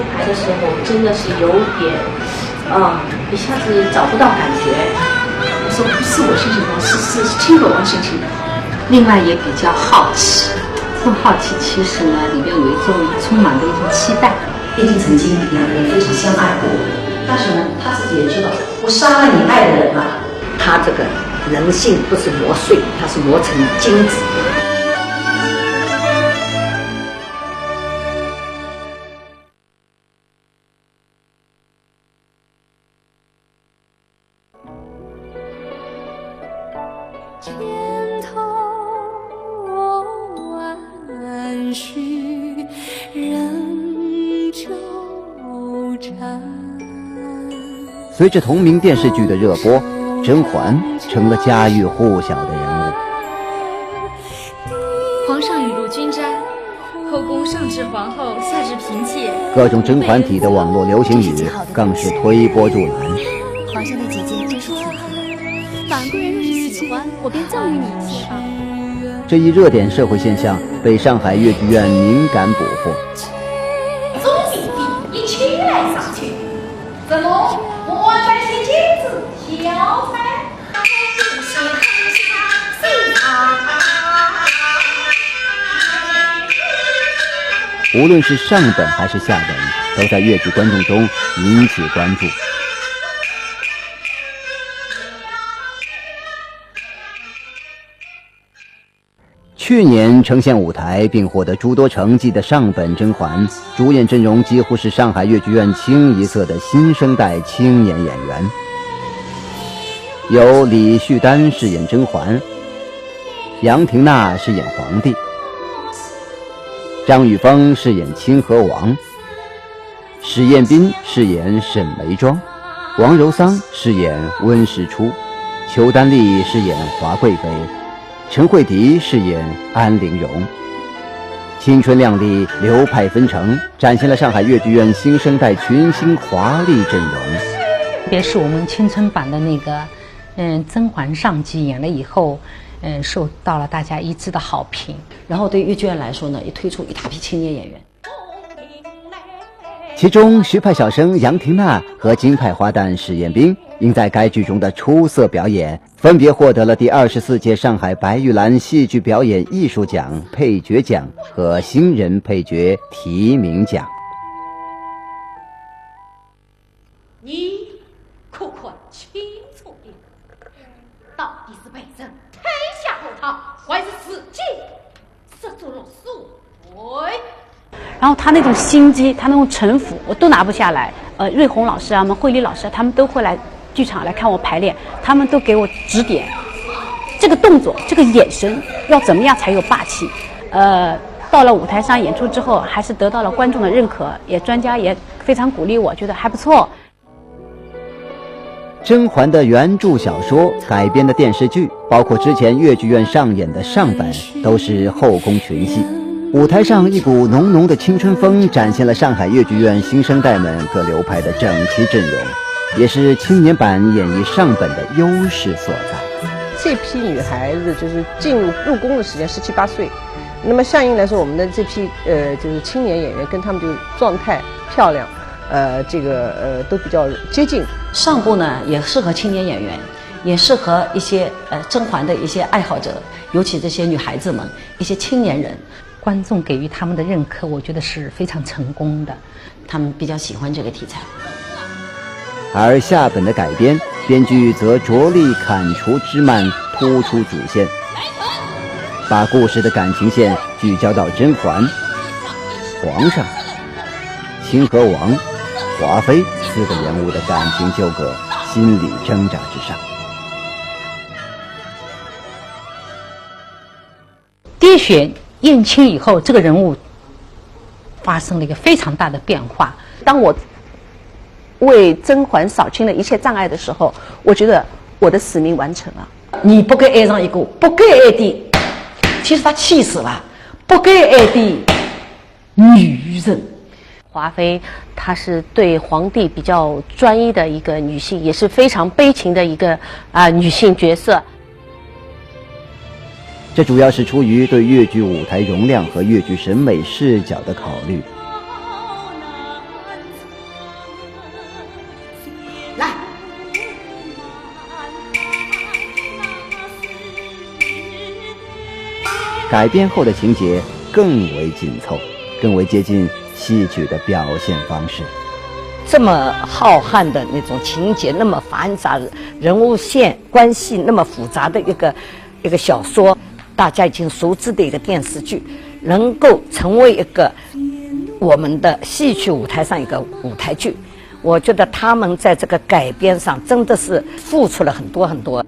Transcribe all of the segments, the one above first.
出牌的时候真的是有点，一下子找不到感觉。我说不是我心情不好，是清河王心情不好。另外也比较好奇，这种好奇其实呢，里面有一种充满的一种期待。毕竟曾经两个人非常相爱过，但是呢，他自己也知道，我杀了你爱的人啊。他这个人性不是磨碎，他是磨成金子。千头万绪仍纠缠。随着同名电视剧的热播，甄嬛成了家喻户晓的人物。皇上雨露均沾，后宫上至皇后，下至嫔妾，各种甄嬛体的网络流行语更是推波助澜。皇上的姐姐真是挺好的，婉贵人若是喜欢，我便赠予你一些吧。这一热点社会现象被上海粤剧院敏感捕获。总弟弟，你起来上去，怎么我在些镜子小菜？无论是上本还是下本，都在粤剧观众中引起关注。去年呈现舞台并获得诸多成绩的上本甄嬛，主演阵容几乎是上海粤剧院清一色的新生代青年演员，由李旭丹饰演甄嬛，杨廷娜饰演皇帝，张雨枫饰演清河王，史彦斌饰演沈眉庄，王柔桑饰演温实初，裘丹丽饰演华贵妃，陈慧迪饰演安陵容。青春靓丽，流派纷呈，展现了上海粤剧院新生代群星华丽阵容。特别是我们青春版的那个甄嬛上集演了以后，受到了大家一致的好评。然后对粤剧院来说呢，也推出一大批青年演员。其中徐派小生杨廷娜和京派花旦史彦斌因在该剧中的出色表演，分别获得了第24届上海白玉兰戏剧表演艺术奖配角奖和新人配角提名奖。你可看清楚点，到底是被人推下后堂，还是自己设作了所为？然后他那种心机，他那种城府，我都拿不下来。瑞红老师啊，我们慧丽老师，他们都会来剧场来看我排练，他们都给我指点，这个动作，这个眼神要怎么样才有霸气。到了舞台上演出之后，还是得到了观众的认可，也专家也非常鼓励我，觉得还不错。甄嬛的原著小说改编的电视剧，包括之前粤剧院上演的上本，都是后宫群戏。舞台上一股浓浓的青春风，展现了上海粤剧院新生代们各流派的整齐阵容，也是青年版演绎上本的优势所在。这批女孩子就是入宫的时间17、18岁，那么相应来说，我们的这批就是青年演员跟他们就是状态漂亮，都比较接近。上部呢也适合青年演员，也适合一些甄嬛的一些爱好者，尤其这些女孩子们，一些青年人。观众给予他们的认可，我觉得是非常成功的，他们比较喜欢这个题材。而下本的改编，编剧则着力砍除枝蔓，突出主线，把故事的感情线聚焦到甄嬛、皇上、清河王、华妃4个人物的感情纠葛、心理挣扎之上。滴血验亲以后，这个人物发生了一个非常大的变化。当我为甄嬛扫清了一切障碍的时候，我觉得我的使命完成了。你不该爱上一个不该爱的，其实他气死了，不该爱的女人。华妃她是对皇帝比较专一的一个女性，也是非常悲情的一个女性角色。这主要是出于对粤剧舞台容量和粤剧审美视角的考虑。改编后的情节更为紧凑，更为接近戏曲的表现方式。这么浩瀚的那种情节，那么繁杂的人物线关系，那么复杂的一个小说，大家已经熟知的一个电视剧，能够成为一个我们的戏曲舞台上一个舞台剧，我觉得他们在这个改编上真的是付出了很多很多。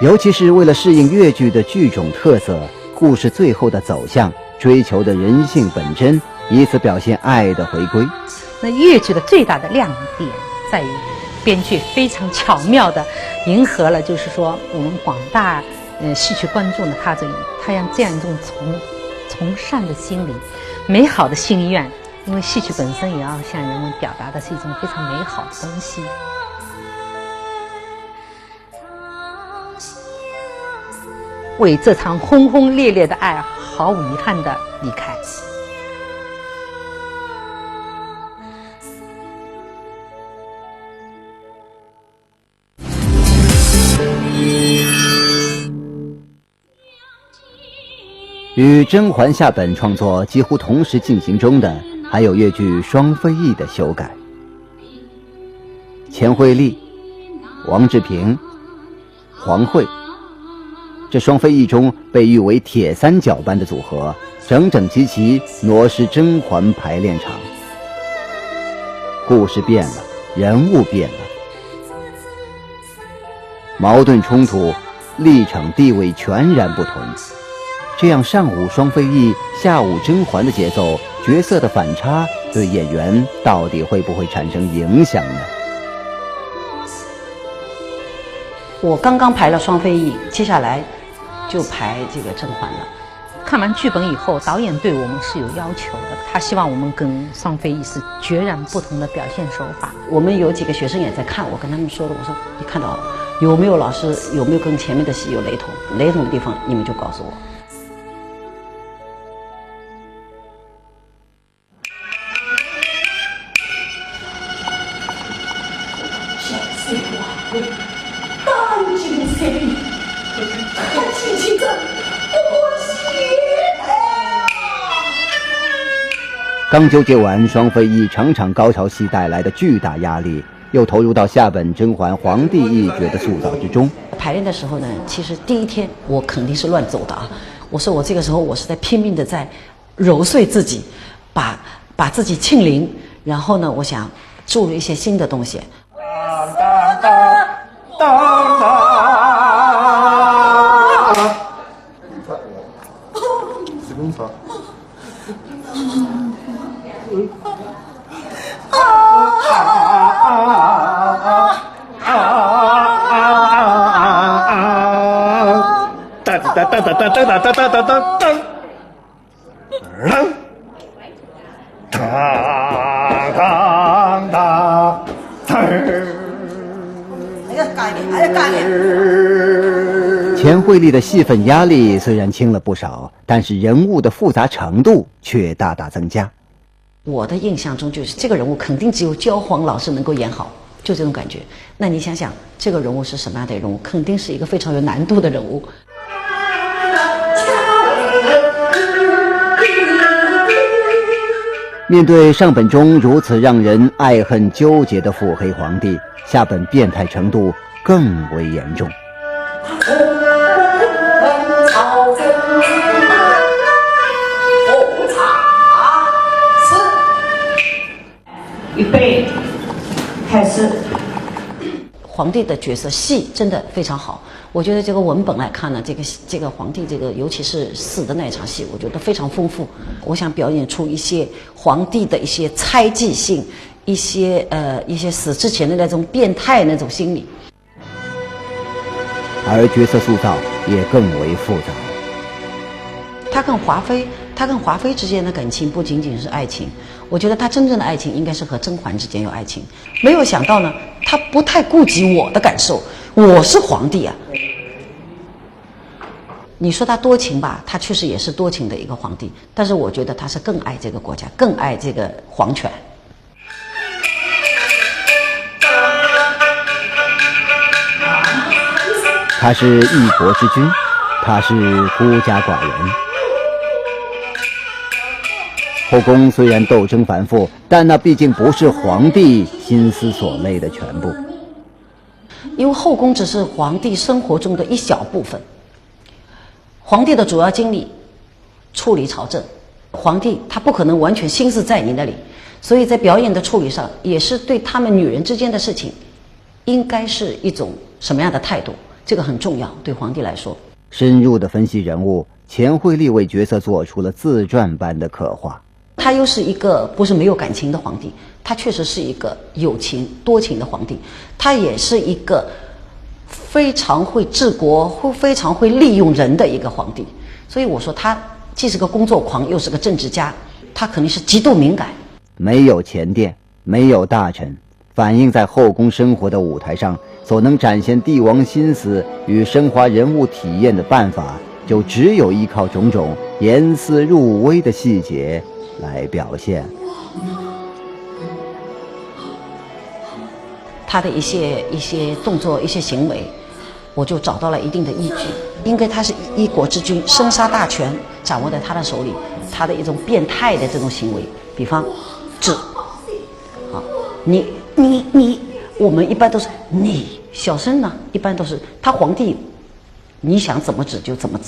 尤其是为了适应粤剧的剧种特色，故事最后的走向追求的人性本真，以此表现爱的回归。那粤剧的最大的亮点在于编剧非常巧妙地迎合了，就是说我们广大戏曲观众的他让这样一种从善的心理、美好的心愿，因为戏曲本身也要向人们表达的是一种非常美好的东西。为这场轰轰烈烈的爱毫无遗憾地离开。与甄嬛下本创作几乎同时进行中的，还有粤剧《双飞翼》的修改。钱惠丽、王志平、黄慧，这双飞翼中被誉为铁三角般的组合，整整齐齐挪失甄嬛排练场。故事变了，人物变了，矛盾冲突、立场地位全然不同。这样上午双飞翼，下午甄嬛的节奏，角色的反差，对演员到底会不会产生影响呢？我刚刚排了双飞翼，接下来就排这个甄嬛了。看完剧本以后，导演对我们是有要求的，他希望我们跟双飞翼是截然不同的表现手法。我们有几个学生也在看，我跟他们说了，我说你看到有没有老师有没有跟前面的戏有雷同？雷同的地方你们就告诉我。刚纠结完双飞翼场场高潮戏带来的巨大压力，又投入到下本甄嬛皇帝一角的塑造之中。排练的时候呢，其实第一天我肯定是乱走的啊！我说我这个时候我是在拼命的在揉碎自己，把自己沁灵，然后呢，我想注入一些新的东西。钱惠丽的戏份压力虽然轻了不少，但是人物的复杂程度却大大增加。我的印象中就是这个人物肯定只有焦黄老师能够演好，就这种感觉。那你想想，这个人物是什么样的人物？肯定是一个非常有难度的人物。面对上本中如此让人爱恨纠结的腹黑皇帝，下本变态程度更为严重。预备，开始。皇帝的角色戏真的非常好，我觉得这个文本来看呢，这个皇帝尤其是死的那一场戏，我觉得非常丰富。我想表演出一些皇帝的一些猜忌性，一些死之前的那种变态那种心理。而角色塑造也更为复杂。他跟华妃之间的感情不仅仅是爱情，我觉得他真正的爱情应该是和甄嬛之间有爱情。没有想到呢，他不太顾及我的感受，我是皇帝啊。你说他多情吧，他确实也是多情的一个皇帝，但是我觉得他是更爱这个国家，更爱这个皇权。他是一国之君，他是孤家寡人。后宫虽然斗争繁复，但那毕竟不是皇帝心思所累的全部。因为后宫只是皇帝生活中的一小部分，皇帝的主要精力处理朝政，皇帝他不可能完全心思在你那里，所以在表演的处理上，也是对他们女人之间的事情，应该是一种什么样的态度，这个很重要，对皇帝来说。深入的分析人物，钱惠丽为角色做出了自传般的刻画。他又是一个不是没有感情的皇帝，他确实是一个有情多情的皇帝，他也是一个非常会治国、非常会利用人的一个皇帝。所以我说他既是个工作狂，又是个政治家，他肯定是极度敏感。没有前殿，没有大臣，反映在后宫生活的舞台上，所能展现帝王心思与升华人物体验的办法，就只有依靠种种严丝入微的细节来表现。他的一些动作、一些行为，我就找到了一定的依据。因为他是一国之君，生杀大权掌握在他的手里，他的一种变态的这种行为，比方治，好，你，我们一般都是你，小声呢，一般都是他皇帝，你想怎么治就怎么治。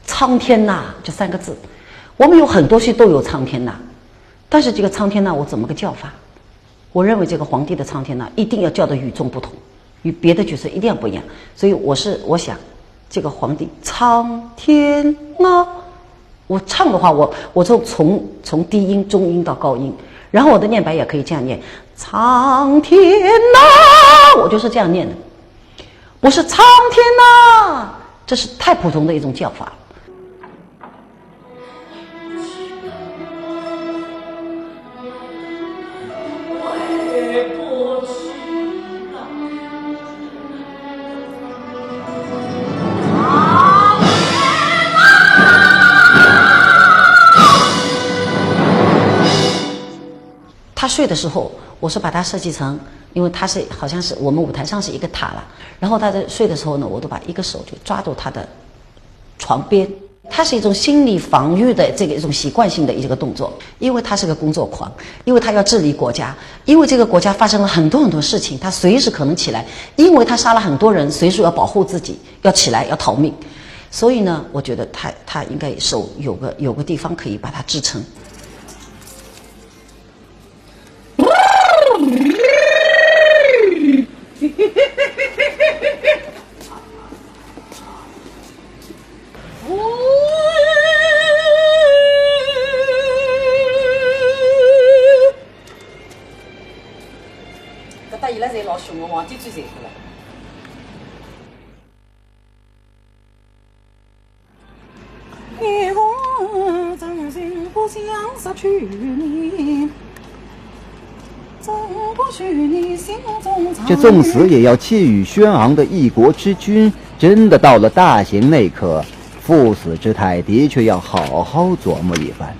苍天呐，这3个字，我们有很多戏都有苍天呐，但是这个苍天呐，我怎么个叫法？我认为这个皇帝的苍天呐，一定要叫得与众不同，与别的角色一定要不一样。所以我想，这个皇帝苍天呐，我唱的话，我就从低音、中音到高音，然后我的念白也可以这样念：苍天呐，我就是这样念的，不是苍天呐，这是太普通的一种叫法。他睡的时候，我是把它设计成，因为他是好像是我们舞台上是一个塔了，然后他在睡的时候呢，我都把一个手就抓住他的床边，它是一种心理防御的这个一种习惯性的一个动作，因为他是个工作狂，因为他要治理国家，因为这个国家发生了很多事情，他随时可能起来，因为他杀了很多人，随时要保护自己，要起来要逃命，所以呢，我觉得他应该手有个地方可以把它支撑。搿搭伊拉侪老凶的，皇帝最在乎了。这纵死也要气宇轩昂的一国之君，真的到了大刑那刻，赴死之态的确要好好琢磨一番。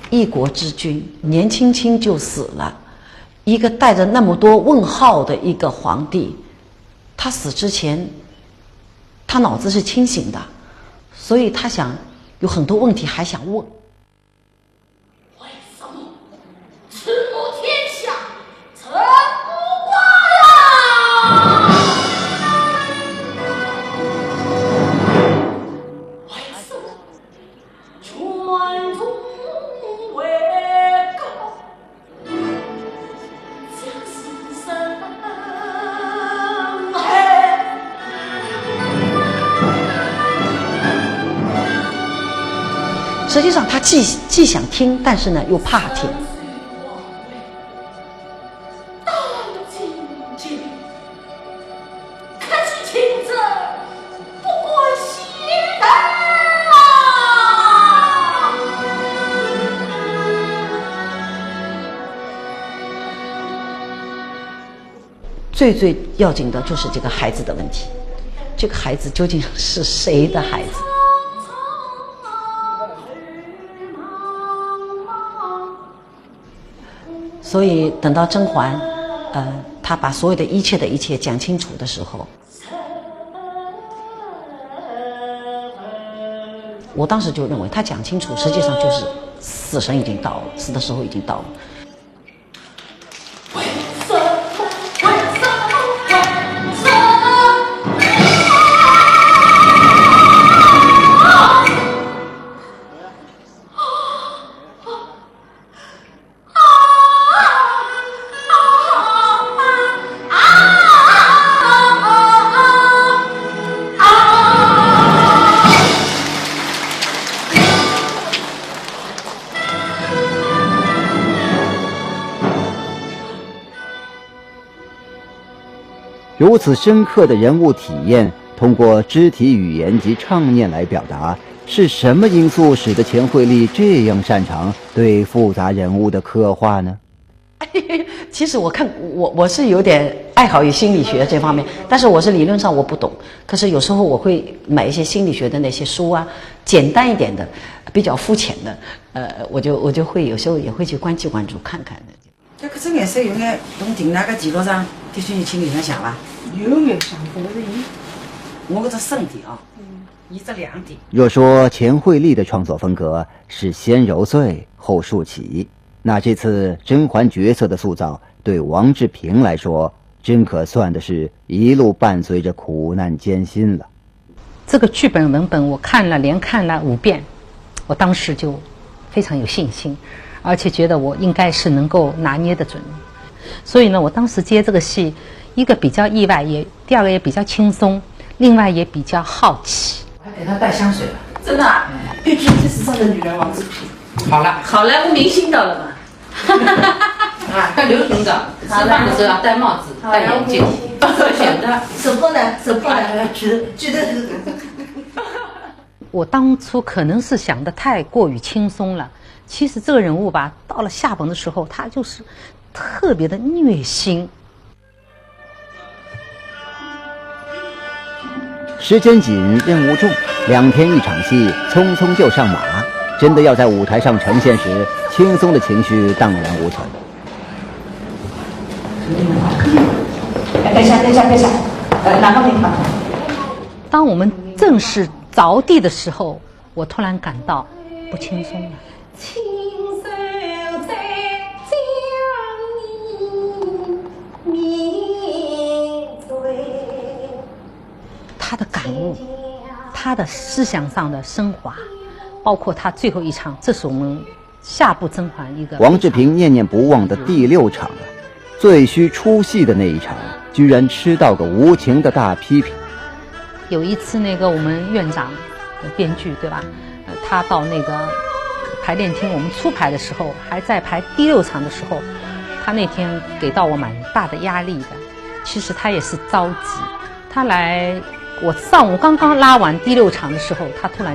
一国之君年轻轻就死了，一个带着那么多问号的一个皇帝，他死之前，他脑子是清醒的，所以他想有很多问题还想问。为什么此母天下臣不挂呀？为什么全中为高？将死生害。实际上他既想听，但是呢又怕听。可是亲自不最要紧的就是这个孩子的问题，这个孩子究竟是谁的孩子？所以等到甄嬛，她把所有的一切讲清楚的时候，我当时就认为她讲清楚，实际上就是死神已经到了，死的时候已经到了。如此深刻的人物体验，通过肢体语言及唱念来表达，是什么因素使得钱惠丽这样擅长对复杂人物的刻画呢？其实我是有点爱好于心理学这方面，但是我是理论上我不懂，可是有时候我会买一些心理学的那些书啊，简单一点的，比较肤浅的，我就会有时候也会去关注看看的。这个颜色有眼弄定那个记录上，的确请你上下吧。有没有想过的？我这深点啊，一直亮点。若说钱惠丽的创作风格是先揉碎后竖起，那这次甄嬛角色的塑造对王志平来说，真可算的是一路伴随着苦难艰辛了。这个剧本文本我连看了5遍，我当时就非常有信心，而且觉得我应该是能够拿捏得准。所以呢，我当时接这个戏，一个比较意外，第二个也比较轻松，另外也比较好奇。还给他带香水了，真的啊？必须这时尚的女人王志平。好了，好莱坞明星到了嘛？啊，很流行的，吃饭的时候要戴帽子、戴眼镜，选的。手破呢？举的。我当初可能是想的太过于轻松了，其实这个人物吧，到了下本的时候，他就是特别的虐心。时间紧，任务重，2天1场戏，匆匆就上马。真的要在舞台上呈现时，轻松的情绪荡然无存。等一下，哪方面好？当我们正式着地的时候，我突然感到不轻松了。亲手在将你抿嘴。他的感悟，他的思想上的升华，包括他最后一场，这是我们下部甄嬛一个。王志平念念不忘的第6场啊，最需出戏的那一场，居然吃到个无情的大批评。有一次，那个我们院长编剧对吧？他到那个排练厅，我们初排的时候，还在排第6场的时候，他那天给到我蛮大的压力的。其实他也是着急，他来。我上午刚刚拉完第6场的时候，他突然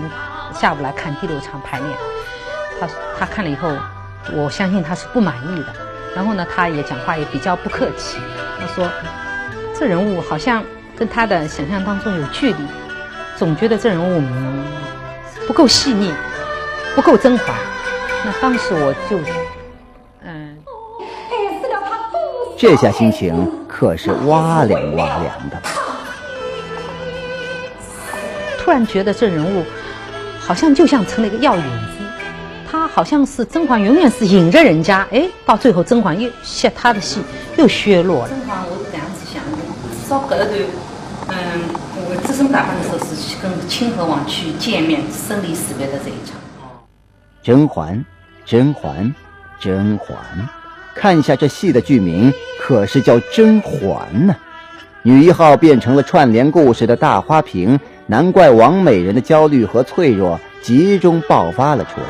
下午来看第6场排练，他看了以后，我相信他是不满意的。然后呢，他也讲话也比较不客气，他说这人物好像跟他的想象当中有距离，总觉得这人物不够细腻，不够甄嬛。那当时我就这下心情可是哇凉的。突然觉得这人物好像就像成了一个药引子，他好像是甄嬛永远是引着人家，到最后甄嬛他的戏又削弱了。甄嬛我是这样子想的，至少隔了段，我自身打扮的时候是跟清河王去见面生离死别的这一场。甄嬛，看一下这戏的剧名，可是叫甄嬛呢。女1号变成了串联故事的大花瓶，难怪王美人的焦虑和脆弱集中爆发了出来。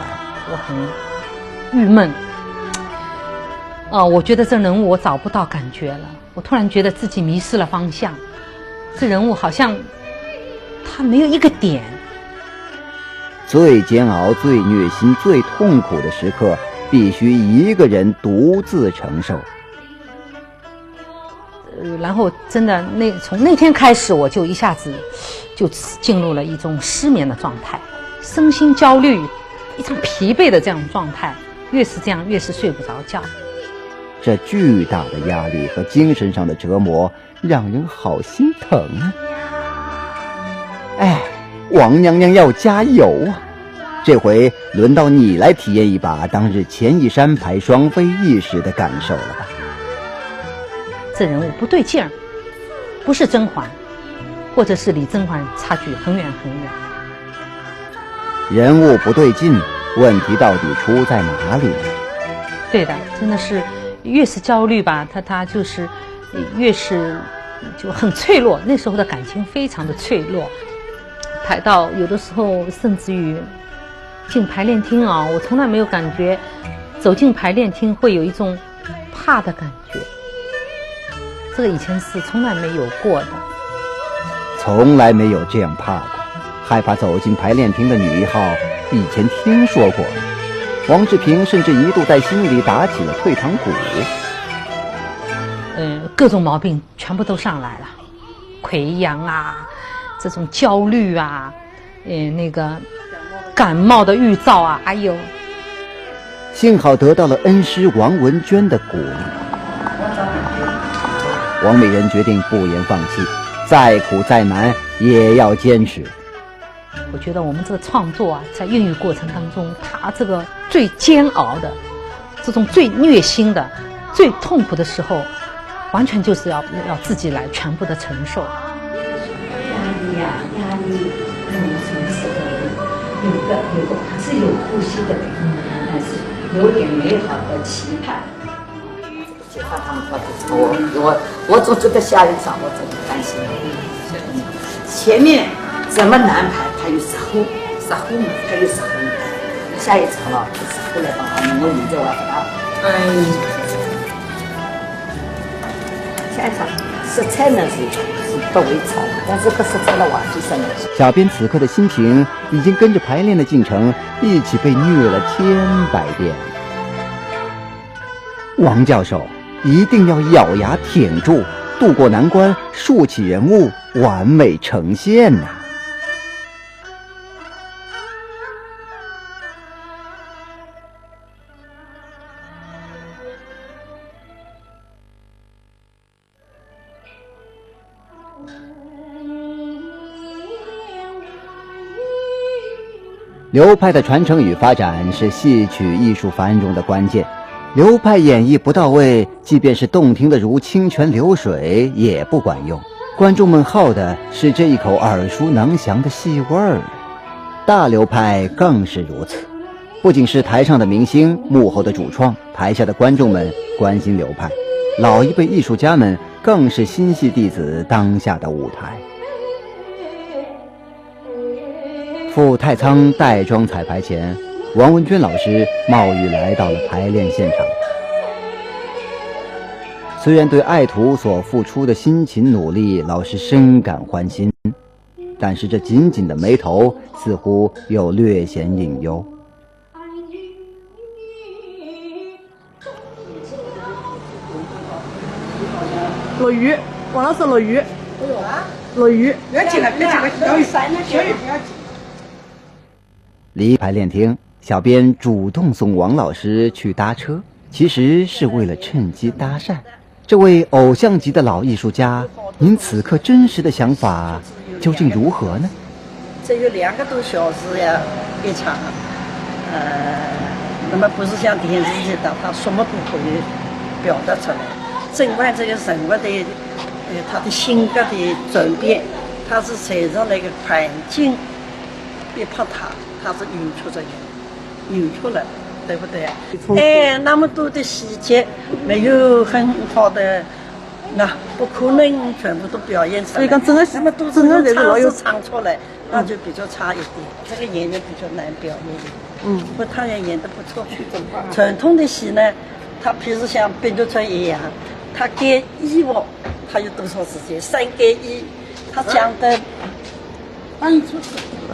我很郁闷，我觉得这人物我找不到感觉了，我突然觉得自己迷失了方向，这人物好像他没有一个点。最煎熬、最虐心、最痛苦的时刻，必须一个人独自承受。然后真的从那天开始，我就一下子就进入了一种失眠的状态，身心焦虑，一种疲惫的这样状态，越是这样越是睡不着觉。这巨大的压力和精神上的折磨让人好心疼啊！哎，王娘娘要加油啊！这回轮到你来体验一把当日钱一山排双飞翼时的感受了吧？这人物不对劲儿，不是甄嬛，或者是离甄嬛差距很远很远。人物不对劲，问题到底出在哪里呢？对的，真的是越是焦虑吧，他就是越是就很脆弱。那时候的感情非常的脆弱，排到有的时候甚至于进排练厅啊，我从来没有感觉走进排练厅会有一种怕的感觉，这个以前是从来没有过的，从来没有这样怕过。害怕走进排练厅的女一号以前听说过，王志平甚至一度在心里打起了退堂鼓。各种毛病全部都上来了，溃疡啊，这种焦虑啊，那个感冒的预兆啊，哎呦！幸好得到了恩师王文娟的鼓励，王美人决定不言放弃，再苦再难也要坚持。我觉得我们这个创作啊，在孕育过程当中，它这个最煎熬的，这种最虐心的、最痛苦的时候，完全就是要自己来全部的承受。压力，什么时候有个是有呼吸的，但是有点美好的期盼。介绍他们我总觉得下一场我真的担心了。前面怎么难排，他有10后嘛，他有10后。下一场了，就是后来帮我们在玩他。下一场食材呢是不会炒，但是不食材的话就是呢。小编此刻的心情已经跟着排练的进程一起被虐了千百遍。王教授一定要咬牙挺住，渡过难关，竖起人物，完美呈现呐！流派的传承与发展是戏曲艺术繁荣的关键。流派演绎不到位，即便是动听的如清泉流水也不管用。观众们好的是这一口耳熟能详的戏味儿。大流派更是如此，不仅是台上的明星、幕后的主创，台下的观众们关心流派，老一辈艺术家们更是新戏弟子当下的舞台。赴太仓带妆彩排前，王文娟老师冒雨来到了排练现场。虽然对爱徒所付出的辛勤努力老师深感欢心，但是这紧紧的眉头似乎又略显隐忧。落雨，王老师落雨。落雨。不要进来，别进来，小雨不要进。离排练厅，小编主动送王老师去搭车，其实是为了趁机搭讪。这位偶像级的老艺术家，您此刻真实的想法究竟如何呢？这有2个多小时呀，一场，那么不是像电视剧的，他什么都可以表达出来。甄嬛这个人物的，他的性格的转变，他是随着那个环境逼迫他是演出了，对不对？那么多的细节没有很好的，那不可能全部都表现出来。那么都是唱出来，那就比较差一点。这个演员比较难表演。不过他也演得不错。传统的戏呢，他譬如像变作春一样，他改衣服，他有多少时间？3改1，他讲的，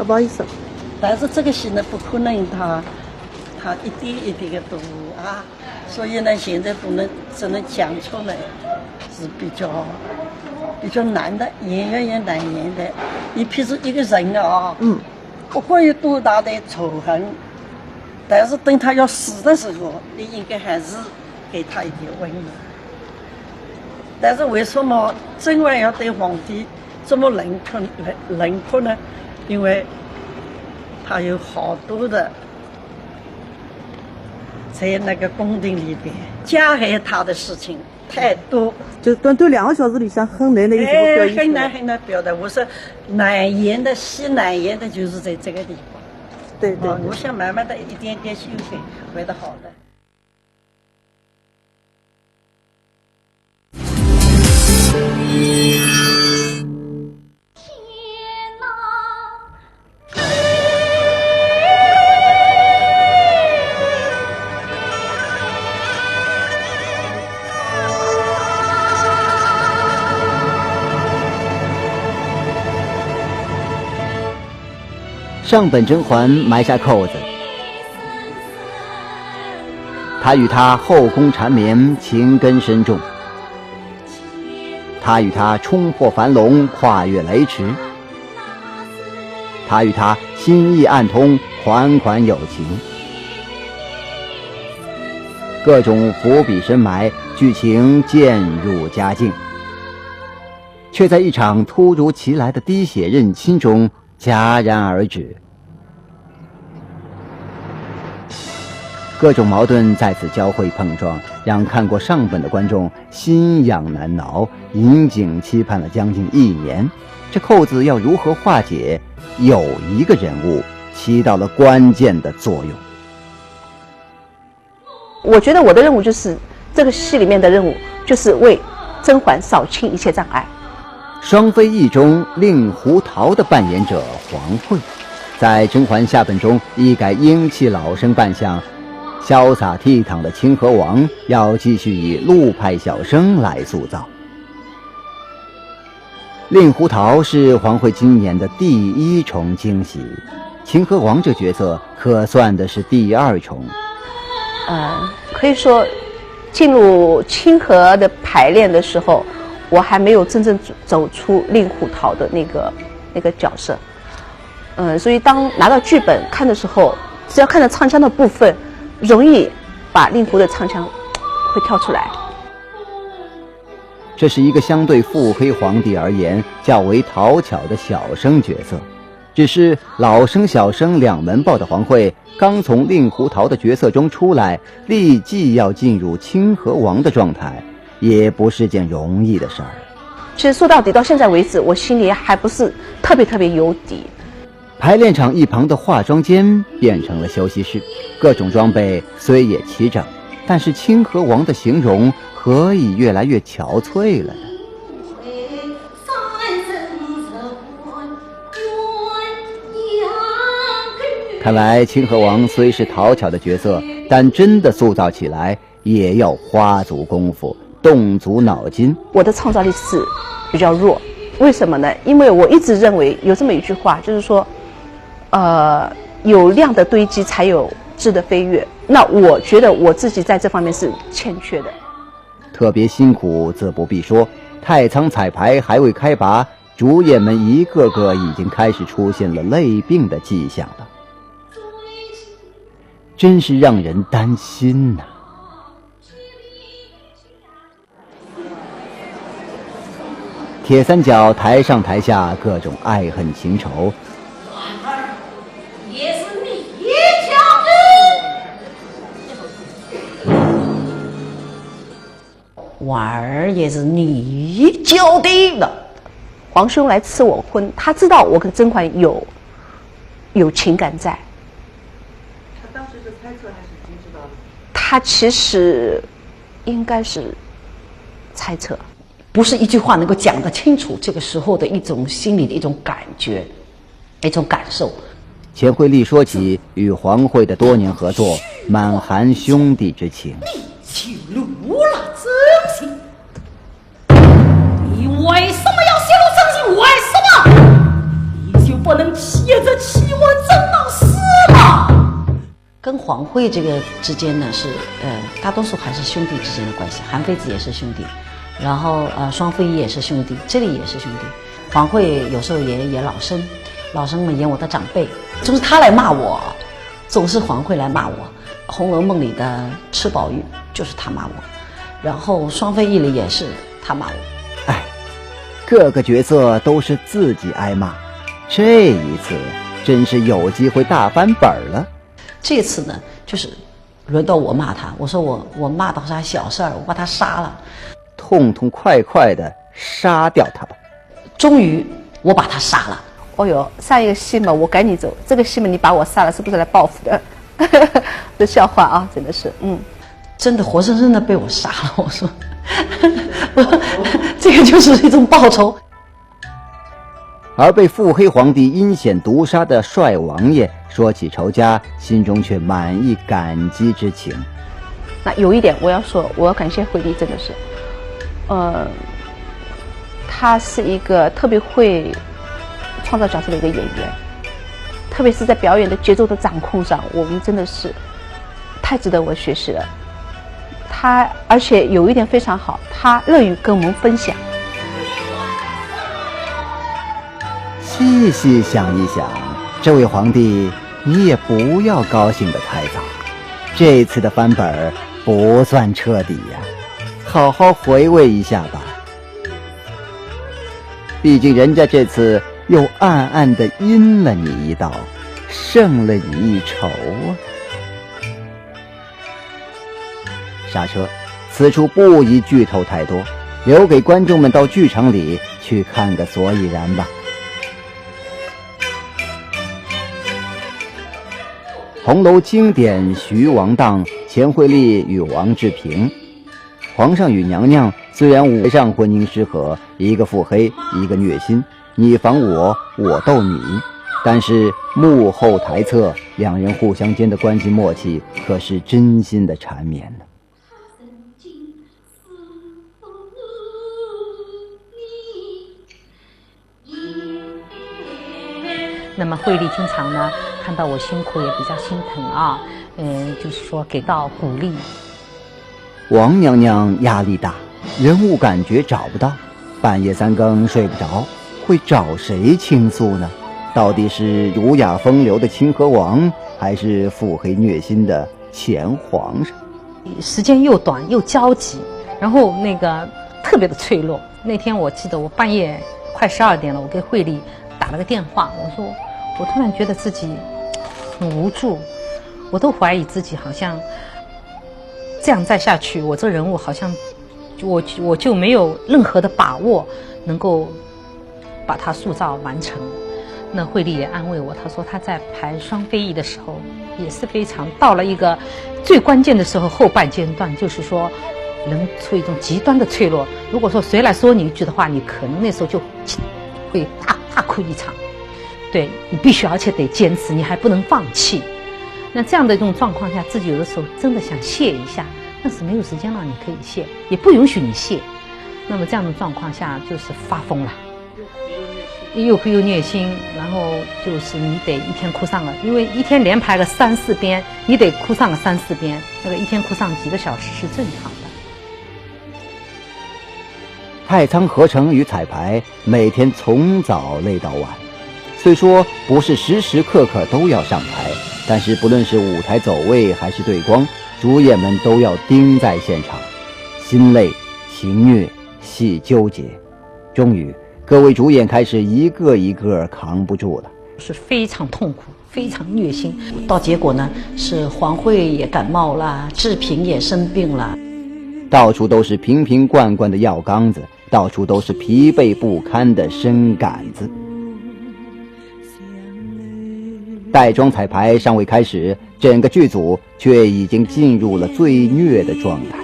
不好意思。但是这个戏呢，不可能他一点一点的读啊，所以呢，现在只能讲出来。是比较难的，演员也难演的。你譬如一个人啊，不管有多大的仇恨，但是等他要死的时候，你应该还是给他一点温暖。但是为什么甄嬛要对皇帝这么冷酷呢？因为他有好多的在那个宫廷里边加害他的事情太多，就短短2个小时里向很难的一个表演，很难表达。我说难演的戏难演的就是在这个地方。对，我想慢慢的一点点修改会得好的。上本甄嬛埋下扣子，他与她后宫缠绵，情根深重；他与她冲破樊笼，跨越雷池；他与她心意暗通，款款有情。各种伏笔深埋，剧情渐入佳境，却在一场突如其来的滴血认亲中戛然而止。各种矛盾在此交汇碰撞，让看过上本的观众心痒难挠，引颈期盼了将近1年。这扣子要如何化解？有一个人物起到了关键的作用。我觉得我的任务就是这个戏里面的任务，就是为甄嬛扫清一切障碍。双飞翼中令狐桃的扮演者黄慧，在甄嬛下本中一改英气老生扮相，潇洒倜傥的清河王要继续以陆派小生来塑造。令狐桃是黄慧今年的第1重惊喜，清河王这角色可算的是第2重。可以说进入清河的排练的时候，我还没有真正走出令狐桃的那个角色。所以当拿到剧本看的时候，只要看到唱腔的部分，容易把令狐的唱腔会跳出来。这是一个相对腹黑皇帝而言较为讨巧的小生角色，只是老生小生两门报的黄慧刚从令狐桃的角色中出来，立即要进入清河王的状态，也不是件容易的事儿。其实说到底，到现在为止，我心里还不是特别有底。排练场一旁的化妆间变成了休息室，各种装备虽也齐整，但是清河王的形容何以越来越憔悴了呢？看来清河王虽是讨巧的角色，但真的塑造起来也要花足功夫，动足脑筋。我的创造力是比较弱，为什么呢？因为我一直认为有这么一句话，就是说有量的堆积才有质的飞跃。那我觉得我自己在这方面是欠缺的。特别辛苦自不必说，太仓彩排还未开拔，主演们一个个已经开始出现了累病的迹象了，真是让人担心呐。铁三角台上台下各种爱恨情仇，也是你教的。婉儿也是你教的了。皇兄来赐我婚，他知道我跟甄嬛有情感在。他当时是猜测还是已经知道了？他其实应该是猜测，不是一句话能够讲得清楚这个时候的一种心理的一种感觉，一种感受。钱惠丽说起与黄慧的多年合作，满含兄弟之情。去辱了真心，你为什么要泄露真心？为什么？你就不能接着气温真老师吗？跟黄慧这个之间呢是大多数还是兄弟之间的关系，韩非子也是兄弟，然后双飞也是兄弟，这里也是兄弟。黄慧有时候也演老生，老生们演我的长辈，总是他来骂我，总是黄慧来骂我。《红楼梦》里的吃宝玉就是他骂我，然后双飞翼里也是他骂我。哎，各个角色都是自己挨骂，这一次真是有机会大翻本了。这次呢，就是轮到我骂他，我说我骂到啥小事儿，我把他杀了，痛痛快快的杀掉他吧。终于我把他杀了。哦哟，上一个戏嘛我赶你走，这个戏嘛你把我杀了，是不是来报复的？这笑话啊，真的是，真的活生生的被我杀了。我说，这个就是一种报仇。而被腹黑皇帝阴险毒杀的帅王爷说起仇家，心中却满溢感激之情。那有一点我要说，我要感谢惠丽，真的是，他是一个特别会创造角色的一个演员，特别是在表演的节奏的掌控上，我们真的是太值得我学习了。他而且有一点非常好，他乐于跟我们分享。细细想一想，这位皇帝，你也不要高兴得太早，这次的翻本不算彻底呀，好好回味一下吧。毕竟人家这次又暗暗地阴了你一道，胜了你一筹啊。刹车，此处不宜剧透太多，留给观众们到剧场里去看个所以然吧。红楼经典徐王荡，钱惠丽与王志平。皇上与娘娘虽然舞上婚姻失和，一个腹黑，一个虐心，你防我，我斗你，但是幕后台侧两人互相间的关系默契可是真心的缠绵呢。那么惠丽经常呢看到我辛苦也比较心疼啊，就是说给到鼓励。王娘娘压力大，人物感觉找不到，半夜3更睡不着，会找谁倾诉呢？到底是儒雅风流的清河王，还是腹黑虐心的前皇上？时间又短又焦急，然后那个特别的脆弱。那天我记得我半夜快12点了，我给惠丽打了个电话，我说我突然觉得自己很无助，我都怀疑自己好像这样再下去，我这人物好像我就没有任何的把握能够把它塑造完成。那惠丽也安慰我，她说她在排双飞翼的时候也是非常到了一个最关键的时候，后半阶段就是说人处于一种极端的脆弱，如果说谁来说你一句的话，你可能那时候就会大哭一场。对，你必须而且得坚持，你还不能放弃。那这样的一种状况下，自己有的时候真的想歇一下，但是没有时间让你可以歇，也不允许你歇。那么这样的状况下就是发疯了，又哭又虐心，然后就是你得一天哭上了，因为一天连排个3、4遍，你得哭上个3、4遍，那个一天哭上几个小时是正常的。太仓合成与彩排每天从早累到晚，虽说不是时时刻刻都要上台，但是不论是舞台走位还是对光，主演们都要盯在现场，心累情虐戏纠结。终于各位主演开始一个一个扛不住了，是非常痛苦非常虐心。到结果呢是黄慧也感冒了，志平也生病了，到处都是瓶瓶罐罐的药缸子，到处都是疲惫不堪的身杆子。带妆彩排尚未开始，整个剧组却已经进入了最虐的状态。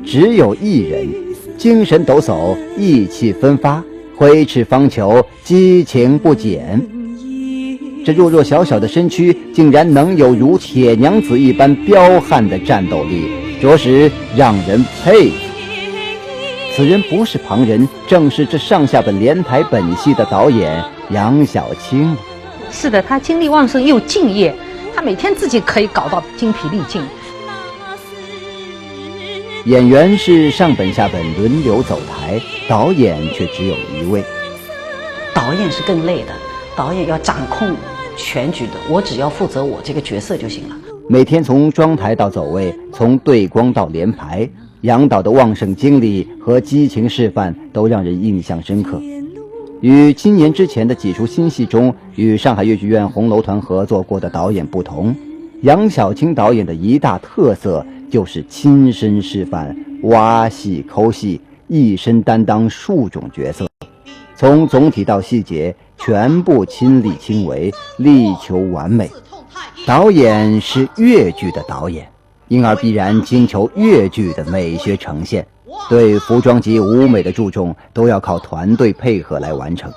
只有一人精神抖擞，意气风发，挥斥方遒，激情不减。这弱弱小小的身躯竟然能有如铁娘子一般彪悍的战斗力，着实让人佩服。此人不是旁人，正是这上下本连台本戏的导演杨晓青。是的，他精力旺盛又敬业，他每天自己可以搞到精疲力尽。演员是上本下本轮流走台，导演却只有一位。导演是更累的，导演要掌控全局的，我只要负责我这个角色就行了。每天从装台到走位，从对光到连排，杨导的旺盛精力和激情示范都让人印象深刻。与今年之前的几出新戏中与上海粤剧院红楼团合作过的导演不同，杨晓青导演的一大特色就是亲身示范挖戏抠戏，一身担当数种角色，从总体到细节全部亲力亲为，力求完美。导演是粤剧的导演，因而必然精求粤剧的美学呈现，对服装及舞美的注重都要靠团队配合来完成。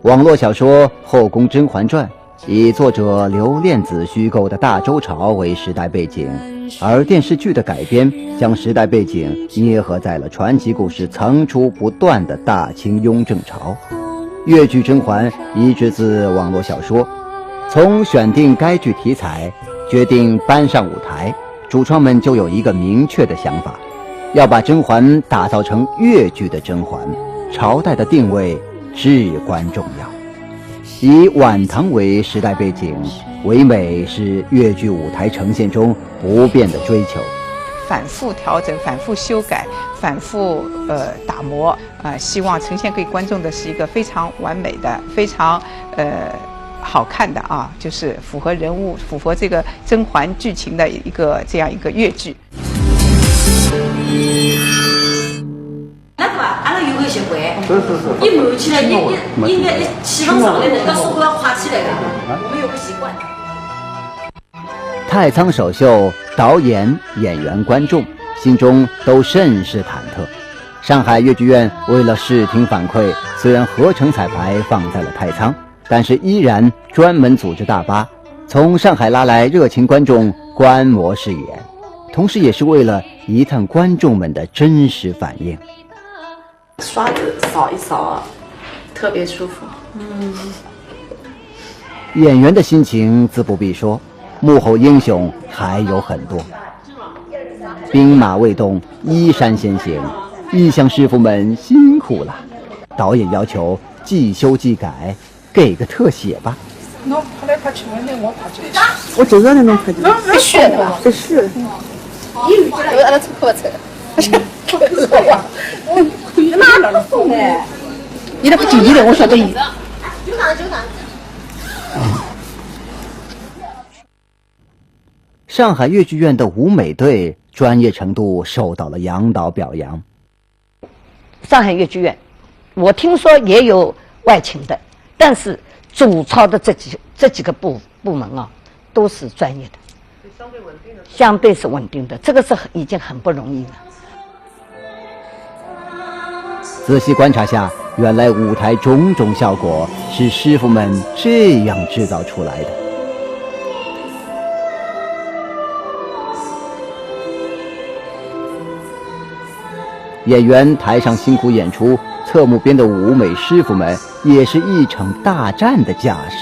网络小说《后宫甄嬛传》以作者刘恋子虚构的大周朝为时代背景，而电视剧的改编将时代背景捏合在了传奇故事层出不穷的大清雍正朝。粤剧甄嬛移植自网络小说，从选定该剧题材，决定搬上舞台，主创们就有一个明确的想法，要把甄嬛打造成粤剧的甄嬛，朝代的定位至关重要。以晚唐为时代背景，唯美是粤剧舞台呈现中不变的追求。反复调整，反复修改，反复打磨，希望呈现给观众的是一个非常完美的、非常好看的啊，就是符合人物、符合这个甄嬛剧情的这样一个粤剧。那个吧，阿拉有个习惯，一满起来，应该气氛上来，人家手都要夸起来的，我们有个习惯。太仓首秀，导演、演员、观众心中都甚是忐忑。上海粤剧院为了视听反馈，虽然合成彩排放在了太仓，但是依然专门组织大巴从上海拉来热情观众观摩试演，同时也是为了一探观众们的真实反应。刷子扫一扫，特别舒服。演员的心情自不必说，幕后英雄还有很多。兵马未动，衣衫先行，意象师傅们辛苦了。导演要求即修即改，给个特写吧。侬拍来拍去，我拍去。我就让那种拍的。必须的，必须。我让他出口车。哪了送哎？你那个弟弟的，我晓得伊。上海粤剧院的舞美队专业程度受到了杨导表扬。上海粤剧院，我听说也有外勤的，但是主操的这几个部门啊，都是专业的，相对是稳定的，这个是已经很不容易了。仔细观察下，原来舞台种种效果是师傅们这样制造出来的。演员台上辛苦演出，侧幕边的舞美师傅们也是一场大战的架势。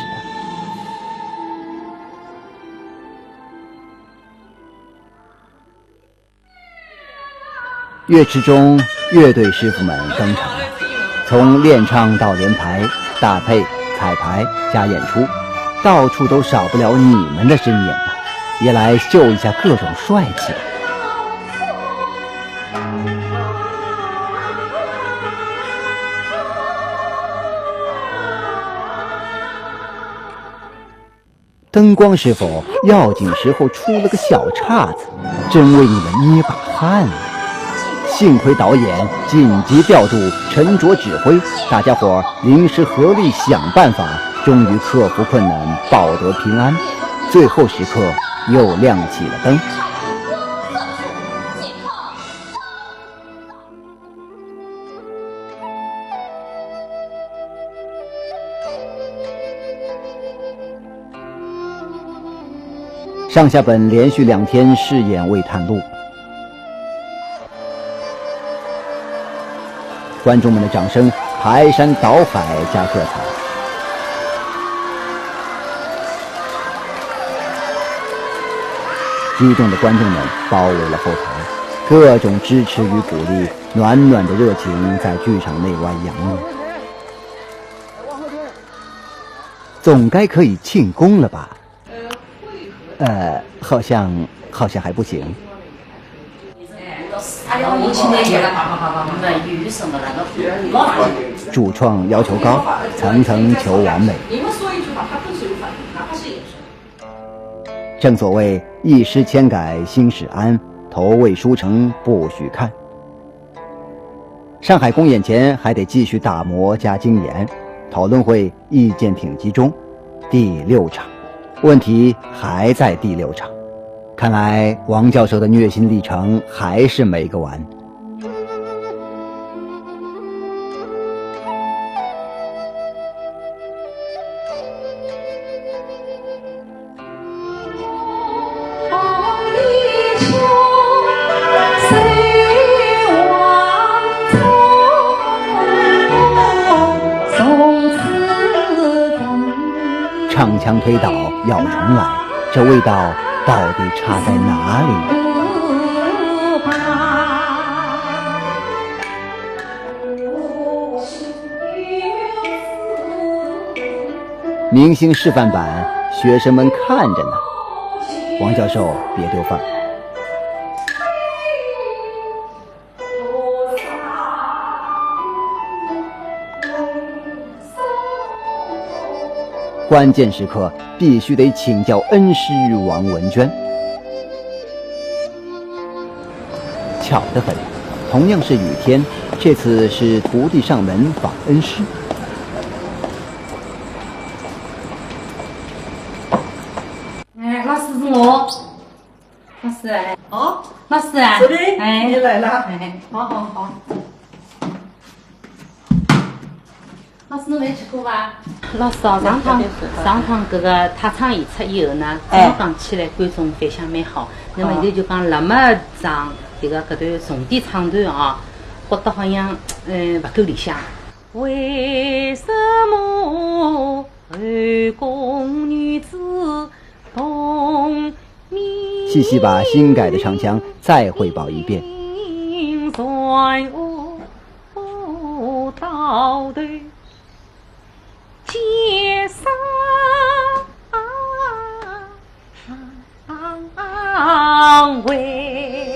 乐池中，乐队师傅们登场了，从练唱到连排、搭配、彩排加演出，到处都少不了你们的身影啊！也来秀一下各种帅气。灯光师傅要紧时候出了个小岔子，真为你们捏把汗啊！幸亏导演紧急调度，沉着指挥，大家伙临时合力想办法，终于克服困难，保得平安。最后时刻又亮起了灯。上下本连续2天试演未探路，观众们的掌声排山倒海加喝彩。激动的观众们包围了后台，各种支持与鼓励，暖暖的热情在剧场内外洋溢。总该可以庆功了吧？好像还不行。主创要求高，层层求完美。正所谓一诗千改心始安，头未书成不许看。上海公演前还得继续打磨加精研，讨论会意见挺集中，第6场，问题还在第6场。看来王教授的虐心历程还是没个完。唱腔推倒要重来，这味道到底差在哪里？明星示范版，学生们看着呢。王教授别丢范儿。关键时刻必须得请教恩师王文娟。巧得很，同样是雨天，这次是徒弟上门访恩师。哎，老师是我。老师哎。哦，老师啊。是的，哎，你来了。哎，好。老师，侬没吃过吧？老师哦，上趟这个他唱演出以后呢，整个讲起来观众反响蛮好。那么现在就讲那么长这个搿段重点唱段啊，觉得好像不够理想。为什么后宫女子同眠？细细把新改的唱腔再汇报一遍。在我到头。街上喂，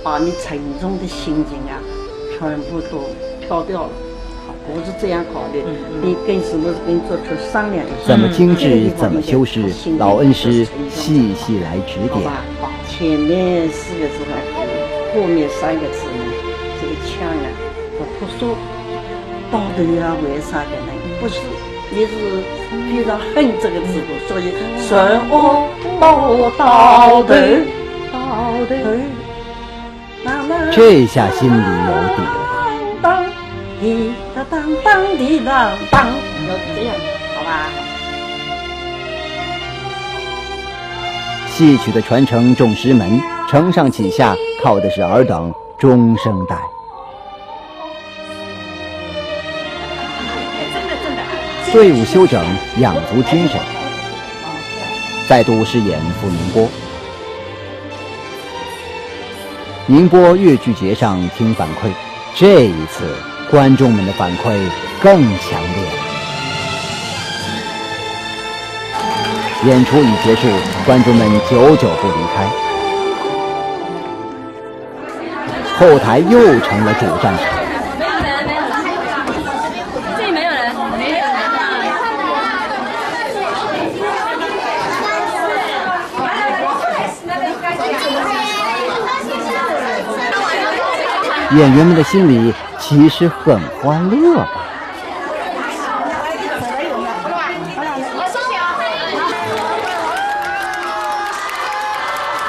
把你沉重的心情啊，全部都飘掉了。我是这样考虑，你跟什么跟做出商量的。怎么精致，怎么修饰，老恩师细细来指点。前面4个字还可以，后面3个字呢，这个腔啊，不说。到头啊，为啥的呢？不是，你是非常恨这个字的，所以顺我到头。这下心里有底了。当滴答当当滴当当，要这样，好吧？戏曲的传承重师门，承上启下靠的是尔等中生代。队伍休整，养足精神。再度饰演赴宁波。宁波粤剧节上听反馈，这一次观众们的反馈更强烈。演出已结束，观众们久久不离开。后台又成了主战场。演员们的心里其实很欢乐吧。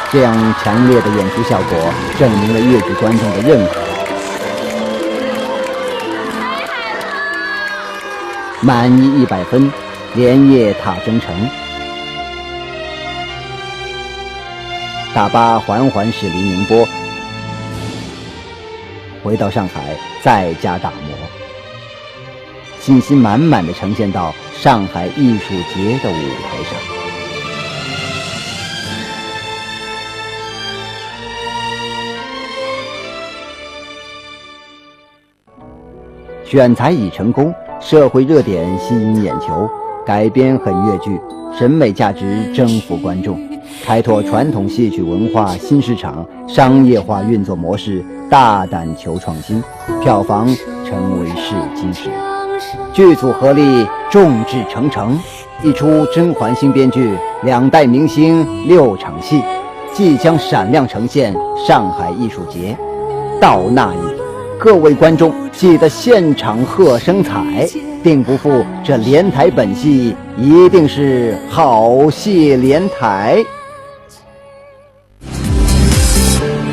这样强烈的演出效果，证明了粤剧观众的认可。满意100分，连夜踏征程。大巴缓缓驶离宁波。回到上海，再加打磨，信心满满地呈现到上海艺术节的舞台上。选材已成功，社会热点吸引眼球，改编很越剧，审美价值征服观众，开拓传统戏曲文化新市场，商业化运作模式大胆求创新，票房成为试金石。剧组合力众志成城，一出甄嬛星编剧2代明星6场戏，即将闪亮呈现上海艺术节。到那里，各位观众记得现场贺声彩，定不负这连台本戏一定是好戏连台。